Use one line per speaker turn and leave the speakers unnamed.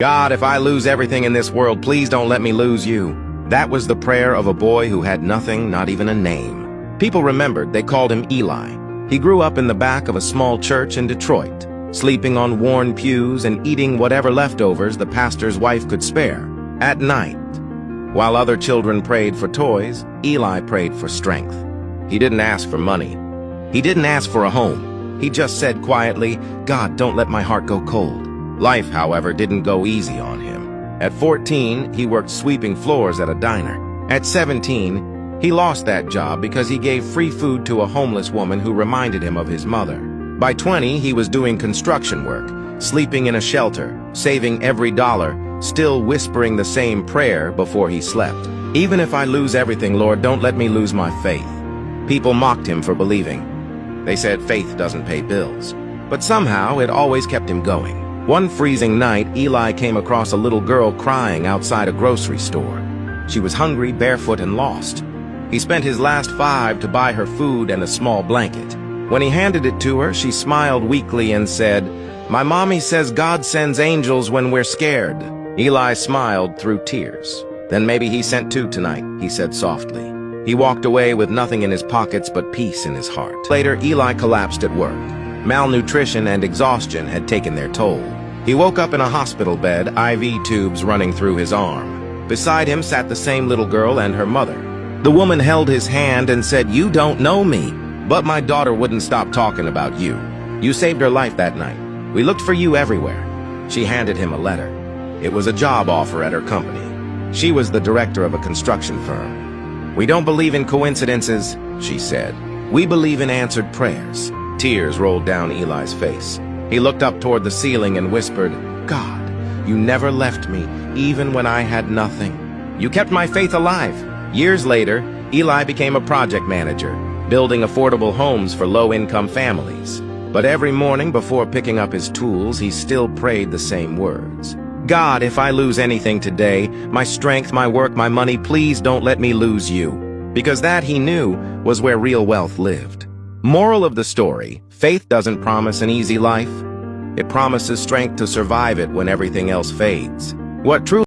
God, if I lose everything in this world, please don't let me lose you. That was the prayer of a boy who had nothing, not even a name. People remembered they called him Eli. He grew up in the back of a small church in Detroit, sleeping on worn pews and eating whatever leftovers the pastor's wife could spare. At night, while other children prayed for toys, Eli prayed for strength. He didn't ask for money. He didn't ask for a home. He just said quietly, "God, don't let my heart go cold." Life, however, didn't go easy on him. At 14, he worked sweeping floors at a diner. At 17, he lost that job because he gave free food to a homeless woman who reminded him of his mother. By 20, he was doing construction work, sleeping in a shelter, saving every dollar, still whispering the same prayer before he slept. "Even if I lose everything, Lord, don't let me lose my faith." People mocked him for believing. They said faith doesn't pay bills. But somehow, it always kept him going. One freezing night, Eli came across a little girl crying outside a grocery store. She was hungry, barefoot, and lost. He spent his last $5 to buy her food and a small blanket. When he handed it to her, she smiled weakly and said, "My mommy says God sends angels when we're scared." Eli smiled through tears. "Then maybe he sent two tonight," he said softly. He walked away with nothing in his pockets but peace in his heart. Later, Eli collapsed at work. Malnutrition and exhaustion had taken their toll. He woke up in a hospital bed, IV tubes running through his arm. Beside him sat the same little girl and her mother. The woman held his hand and said, "You don't know me, but my daughter wouldn't stop talking about you. You saved her life that night. We looked for you everywhere." She handed him a letter. It was a job offer at her company. She was the director of a construction firm. "We don't believe in coincidences," she said. "We believe in answered prayers." Tears rolled down Eli's face. He looked up toward the ceiling and whispered, "God, you never left me, even when I had nothing. You kept my faith alive." Years later, Eli became a project manager, building affordable homes for low-income families. But every morning before picking up his tools, he still prayed the same words. "God, if I lose anything today, my strength, my work, my money, please don't let me lose you." Because that, he knew, was where real wealth lived. Moral of the story: faith doesn't promise an easy life. It promises strength to survive it when everything else fades. What truly